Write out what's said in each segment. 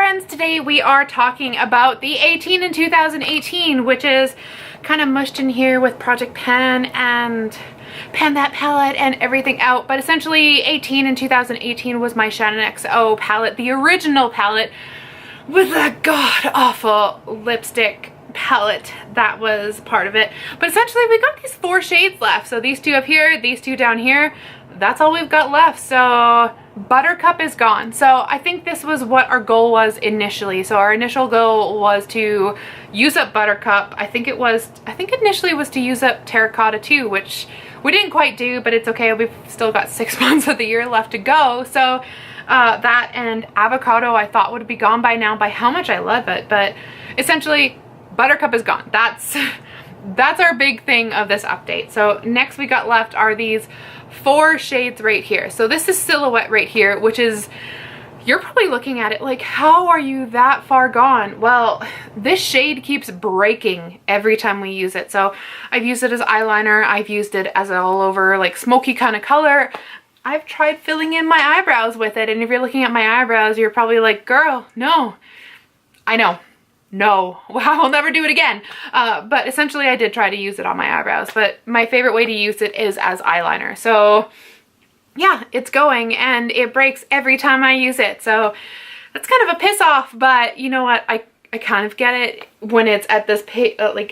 friends, today we are talking about the 18 in 2018, which is kind of mushed in here with Project Pan and Pan That palette and everything out. But essentially 18 in 2018 was my Shaaanxo palette, the original palette with a god-awful lipstick palette that was part of it. But essentially we got these 4 shades left. So these 2 up here, these 2 down here, that's all we've got left. So Buttercup is gone. So I think this was what our goal was initially. So our initial goal was to use up Buttercup. I think initially was to use up Terracotta too, which we didn't quite do, but it's okay. We've still got 6 months of the year left to go. So that and Avocado I thought would be gone by now by how much I love it. But essentially Buttercup is gone. That's our big thing of this update. So next we got left are these 4 shades right here. So this is Silhouette right here, which is, you're probably looking at it like, how are you that far gone? Well, this shade keeps breaking every time we use it. So I've used it as eyeliner. I've used it as an all over like smoky kind of color. I've tried filling in my eyebrows with it. And if you're looking at my eyebrows, you're probably like, girl, no. I know. No, I will never do it again. But essentially I did try to use it on my eyebrows, but my favorite way to use it is as eyeliner. So yeah, it's going and it breaks every time I use it. So that's kind of a piss off, but you know what? I kind of get it when it's at this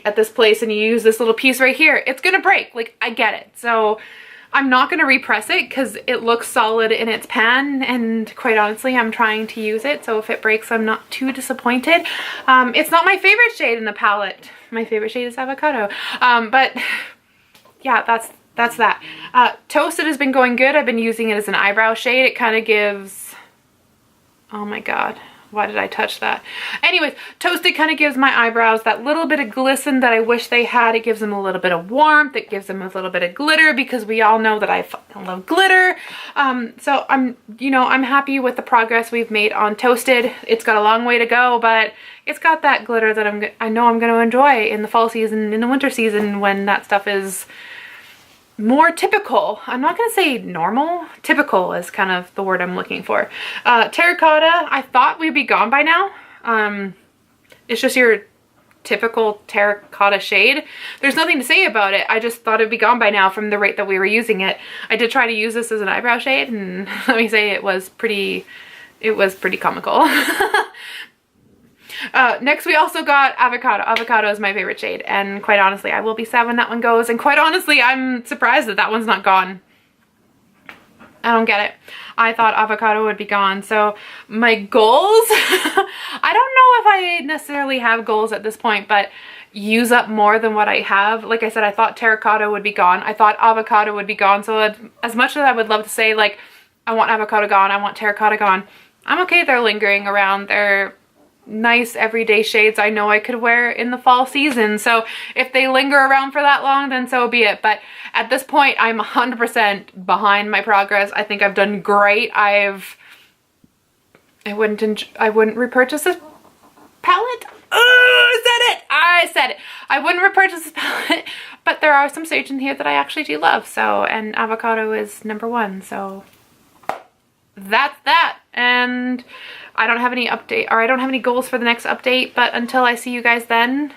at this place and you use this little piece right here, it's gonna break. Like, I get it. So I'm not going to repress it because it looks solid in its pan, and quite honestly I'm trying to use it, so if it breaks I'm not too disappointed. It's not my favorite shade in the palette. My favorite shade is Avocado. But yeah, that's that. Toasted has been going good. I've been using it as an eyebrow shade. It kind of gives, oh my god, why did I touch that? Anyways, Toasted kind of gives my eyebrows that little bit of glisten that I wish they had. It gives them a little bit of warmth. It gives them a little bit of glitter because we all know that I fucking love glitter. So I'm happy with the progress we've made on Toasted. It's got a long way to go, but it's got that glitter that I know I'm going to enjoy in the fall season, in the winter season, when that stuff is more typical. I'm not gonna say normal. Typical is kind of the word I'm looking for. Terracotta, I thought we'd be gone by now. It's just your typical terracotta shade. There's nothing to say about it. I just thought it'd be gone by now from the rate that we were using it. I did try to use this as an eyebrow shade, and let me say it was pretty comical. Next we also got Avocado. Avocado is my favorite shade, and quite honestly I will be sad when that one goes, and quite honestly I'm surprised that that one's not gone. I don't get it. I thought Avocado would be gone. So my goals, I don't know if I necessarily have goals at this point, but use up more than what I have. Like I said, I thought Terracotta would be gone. I thought Avocado would be gone. So as much as I would love to say like, I want Avocado gone, I want Terracotta gone, I'm okay they're lingering around. They're nice everyday shades I know I could wear in the fall season. So if they linger around for that long, then so be it. But at this point I'm 100% behind my progress. I think I've done great. I wouldn't repurchase this palette. I said it. I wouldn't repurchase this palette, but there are some shades in here that I actually do love. So, and Avocado is #1. So that's that. And I don't have any update, or I don't have any goals for the next update, but until I see you guys then,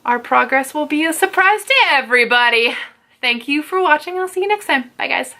our progress will be a surprise to everybody. Thank you for watching. I'll see you next time. Bye guys.